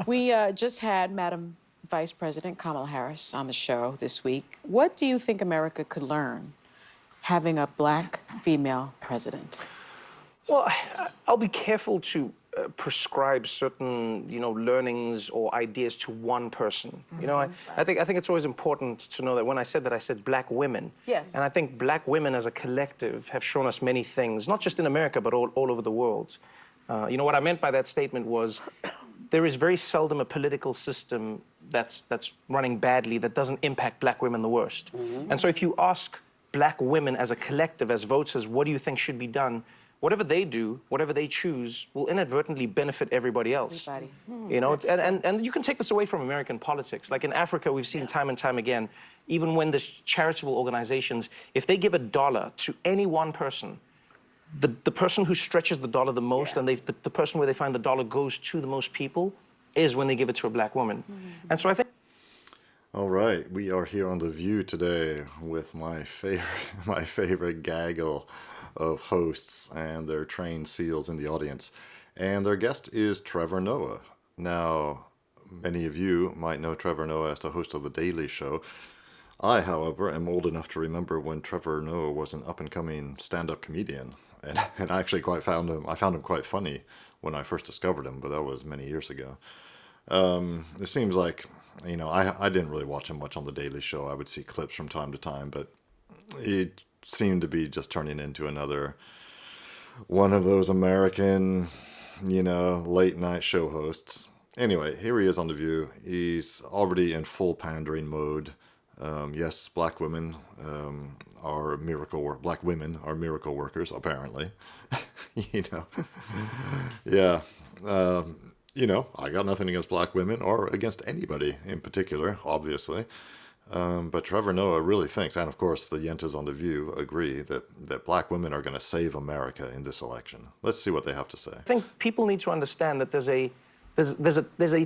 We just had Madam Vice President Kamala Harris on the show this week. What do you think America could learn having a black female president? Well, I'll be careful to prescribe certain, learnings or ideas to one person. I think it's always important to know that when I said that, I said black women. Yes. And I think black women as a collective have shown us many things, not just in America, but all over the world. What I meant by that statement was there is very seldom a political system that's running badly that doesn't impact black women the worst. And so if you ask black women as a collective, as voters, what do you think should be done? Whatever they do, whatever they choose, will inadvertently benefit everybody else. And you can take this away from American politics. Like in Africa, we've seen time and time again, even when there's charitable organizations, if they give $1 to any one person, the person who stretches the dollar the most and the person where they find the dollar goes to the most people is when they give it to a black woman. And so I think... All right, we are here on The View today with my favorite gaggle of hosts and their trained seals in the audience. And their guest is Trevor Noah. Now, many of you might know Trevor Noah as the host of The Daily Show. I, however, am old enough to remember when Trevor Noah was an up-and-coming stand-up comedian. And I actually found him quite funny when I first discovered him, but that was many years ago. It seems like, I didn't really watch him much on The Daily Show. I would see clips from time to time, but it seemed to be just turning into another one of those American, late night show hosts. Anyway, here he is on The View. He's already in full pandering mode. Yes, black women are black women are miracle workers, apparently. Yeah. I got nothing against black women or against anybody in particular, obviously. But Trevor Noah really thinks, and of course the Yentas on The View agree, that black women are going to save America in this election. Let's see what they have to say. I think people need to understand that there's a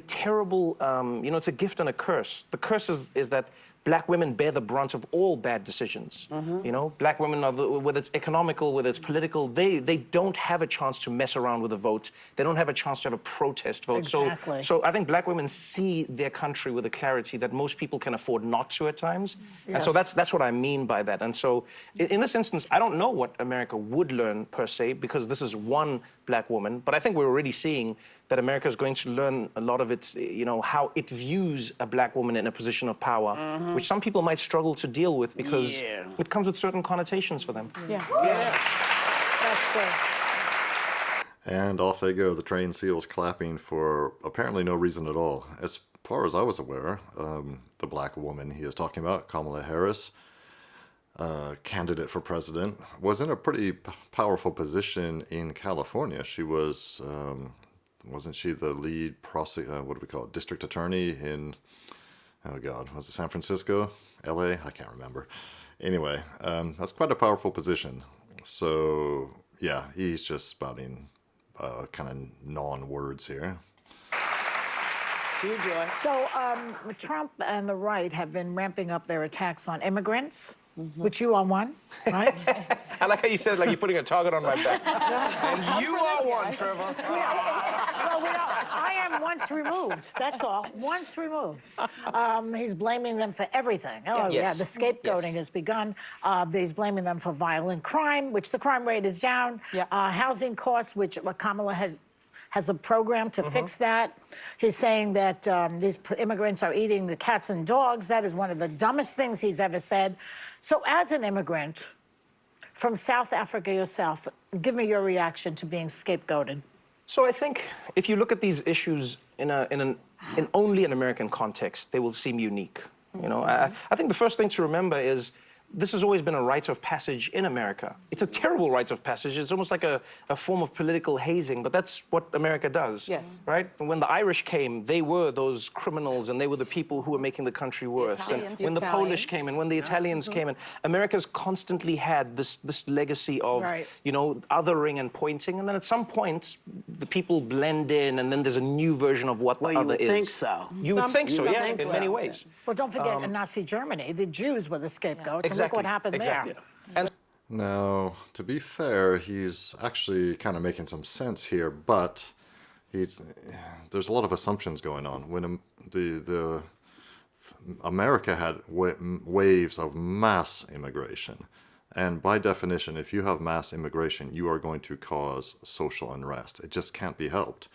terrible, it's a gift and a curse. The curse is that black women bear the brunt of all bad decisions. Black women, whether it's economical, whether it's political, they don't have a chance to mess around with a vote. They don't have a chance to have a protest vote. Exactly. So I think black women see their country with a clarity that most people can afford not to at times. Yes. And so that's what I mean by that. And so in this instance, I don't know what America would learn per se, because this is one black woman, but I think we're already seeing that America is going to learn a lot of its, how it views a black woman in a position of power, which some people might struggle to deal with because it comes with certain connotations for them. And off they go, the trained seals clapping for apparently no reason at all. As far as I was aware, the black woman he is talking about, Kamala Harris, candidate for president, was in a pretty powerful position in California. She was, wasn't she the lead district attorney in, oh God, was it San Francisco, LA? I can't remember. Anyway, that's quite a powerful position. So yeah, he's just spouting kind of non-words here. So Trump and the right have been ramping up their attacks on immigrants, which you are one, right? I like how you said it like you're putting a target on my back. And you are one, Trevor. I am once removed, that's all, once removed. He's blaming them for everything. Oh, yeah, the scapegoating has begun. He's blaming them for violent crime, which the crime rate is down. Housing costs, which Kamala has a program to fix that. He's saying that these immigrants are eating the cats and dogs. That is one of the dumbest things he's ever said. So as an immigrant from South Africa yourself, give me your reaction to being scapegoated. So I think if you look at these issues in only an American context, they will seem unique. I think the first thing to remember is this has always been a rite of passage in America. It's a terrible rite of passage. It's almost like a form of political hazing, but that's what America does. Yes. Right? When the Irish came, they were those criminals and they were the people who were making the country worse. And when the Polish came and when the Italians came in, America's constantly had this legacy of, othering and pointing. And then at some point, the people blend in and then there's a new version of what the other is. You would think so. You would think so, yeah, in many ways. Well, don't forget, in Nazi Germany, the Jews were the scapegoats. Exactly. And look what happened there. And now, to be fair, he's actually kind of making some sense here, but there's a lot of assumptions going on. When the America had waves of mass immigration. And by definition, if you have mass immigration, you are going to cause social unrest. It just can't be helped.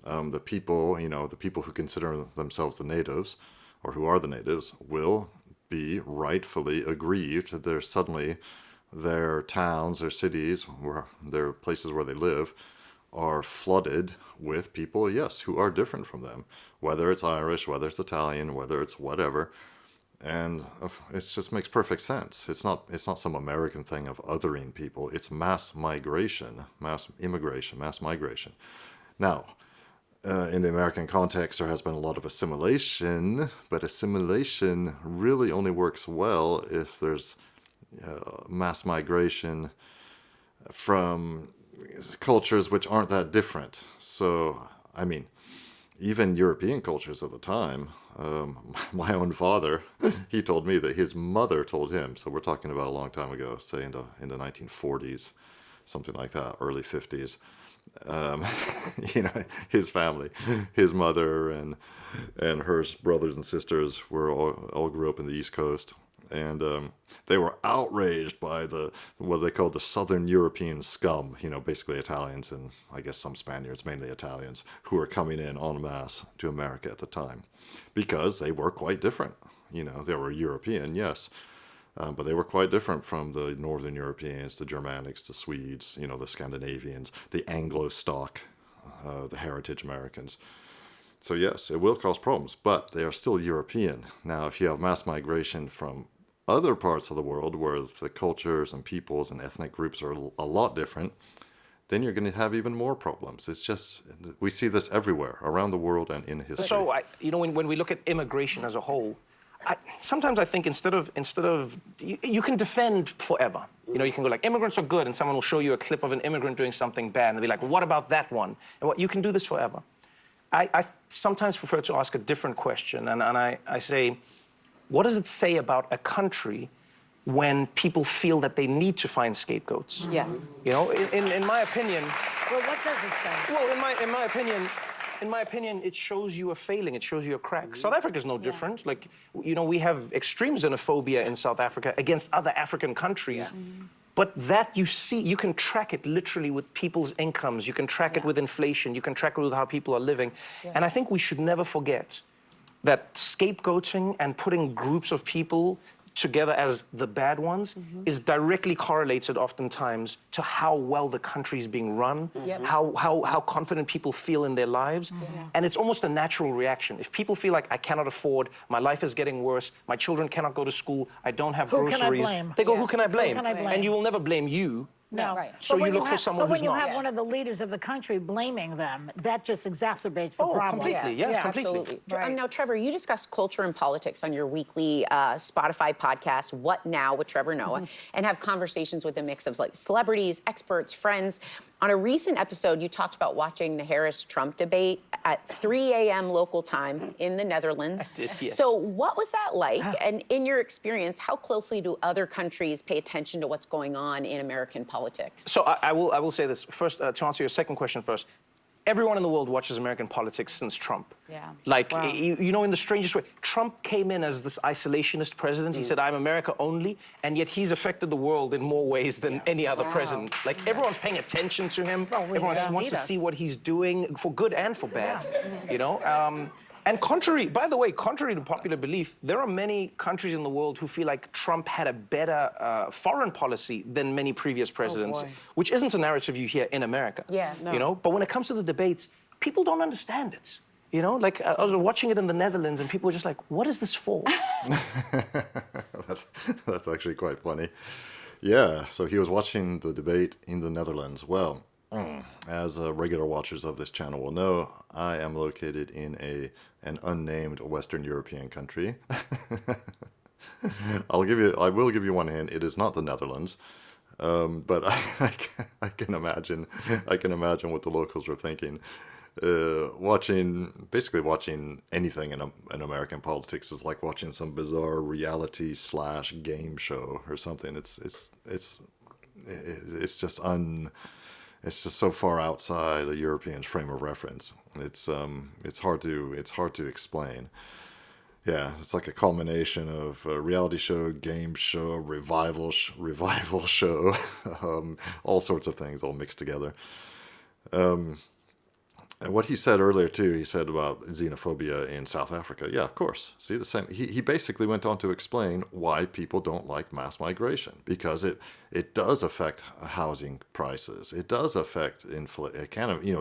The people who consider themselves the natives, or who are the natives, will be rightfully aggrieved that suddenly their towns or cities, their places where they live, are flooded with people, yes, who are different from them, whether it's Irish, whether it's Italian, whether it's whatever. And it just makes perfect sense. It's not some American thing of othering people. It's mass migration, mass immigration, mass migration. Now, in the American context, there has been a lot of assimilation, but assimilation really only works well if there's mass migration from cultures which aren't that different. So, I mean, even European cultures at the time, my own father, he told me that his mother told him, so we're talking about a long time ago, say in the 1940s, something like that, early 50s, his family, his mother and her brothers and sisters were all grew up in the East Coast. And they were outraged by what they called the Southern European scum, basically Italians and I guess some Spaniards, mainly Italians, who were coming in en masse to America at the time because they were quite different. They were European, yes, but they were quite different from the Northern Europeans, the Germanics, the Swedes, the Scandinavians, the Anglo-stock, the heritage Americans. So yes, it will cause problems, but they are still European. Now, if you have mass migration from other parts of the world where the cultures and peoples and ethnic groups are a lot different, then you're going to have even more problems. It's just, we see this everywhere, around the world and in history. So, when we look at immigration as a whole, sometimes I think instead of you can defend forever. You can go like, immigrants are good, and someone will show you a clip of an immigrant doing something bad, and they'll be like, what about that one? And you can do this forever. I sometimes prefer to ask a different question, and I say, what does it say about a country when people feel that they need to find scapegoats? Yes. In my opinion. Well, what does it say? Well, in my opinion, it shows you a failing. It shows you a crack. South Africa is no different. Like, we have extreme xenophobia in South Africa against other African countries. Yeah. But that you can track it literally with people's incomes. You can track it with inflation. You can track it with how people are living. Yeah. And I think we should never forget that scapegoating and putting groups of people together as the bad ones is directly correlated oftentimes to how well the country is being run, how confident people feel in their lives. And it's almost a natural reaction. If people feel like, I cannot afford, my life is getting worse, my children cannot go to school, I don't have groceries. Who can I blame? They go, who can I blame? Who can I blame? And you will never blame you. No. Right. So you look for someone who's not. But when you have one of the leaders of the country blaming them, that just exacerbates the problem. Completely, completely. Absolutely. Right. Now, Trevor, you discuss culture and politics on your weekly Spotify podcast, What Now with Trevor Noah, and have conversations with a mix of celebrities, experts, friends. On a recent episode, you talked about watching the Harris-Trump debate at 3 a.m. local time in the Netherlands. I did, yes. So what was that like? And in your experience, how closely do other countries pay attention to what's going on in American politics? So I will say this. First, to answer your second question first, everyone in the world watches American politics since Trump. Yeah. In the strangest way, Trump came in as this isolationist president. He said, I'm America only, and yet he's affected the world in more ways than any other president. Everyone's paying attention to him. Everyone wants to see what he's doing for good and for bad, And by the way, contrary to popular belief, there are many countries in the world who feel like Trump had a better foreign policy than many previous presidents, which isn't a narrative you hear in America. Yeah. No. But when it comes to the debates, people don't understand it. I was watching it in the Netherlands, and people were just like, what is this for? That's actually quite funny. Yeah, so he was watching the debate in the Netherlands. Well, as regular watchers of this channel will know, I am located in an unnamed Western European country. I will give you one hint. It is not the Netherlands, but I can imagine what the locals were thinking. Watching anything in American politics is like watching some bizarre reality/game show or something. It's just it's just so far outside a European's frame of reference. It's hard to explain. Yeah, it's like a culmination of a reality show, game show, revival show, all sorts of things all mixed together. And what he said earlier too, he said about xenophobia in South Africa. Yeah, of course. See the same. He basically went on to explain why people don't like mass migration, because it does affect housing prices. It does affect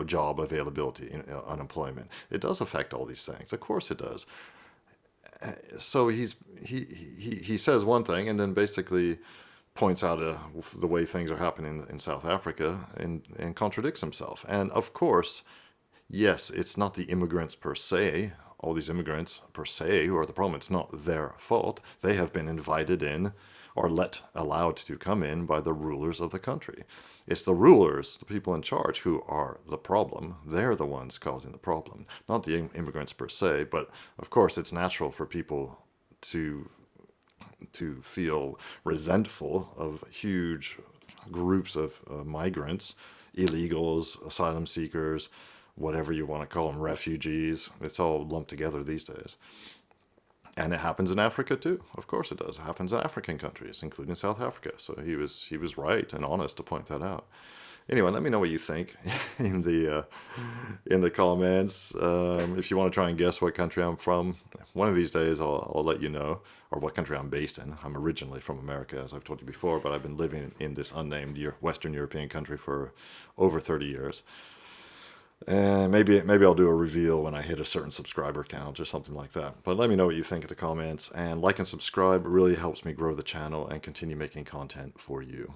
job availability, unemployment. It does affect all these things. Of course it does. So he says one thing and then basically points out the way things are happening in South Africa and contradicts himself. And of course, yes, it's not the immigrants per se, all these immigrants per se who are the problem. It's not their fault. They have been invited in or allowed to come in by the rulers of the country. It's the rulers, the people in charge, who are the problem. They're the ones causing the problem, not the immigrants per se. But of course, it's natural for people to feel resentful of huge groups of migrants, illegals, asylum seekers, whatever you want to call them, refugees. It's all lumped together these days. And it happens in Africa too. Of course it does. It happens in African countries, including South Africa. So he was right and honest to point that out. Anyway, let me know what you think in the comments. If you want to try and guess what country I'm from, one of these days I'll let you know, or what country I'm based in. I'm originally from America, as I've told you before, but I've been living in this unnamed Western European country for over 30 years. And maybe I'll do a reveal when I hit a certain subscriber count or something like that. But let me know what you think in the comments, and like and subscribe. It really helps me grow the channel and continue making content for you.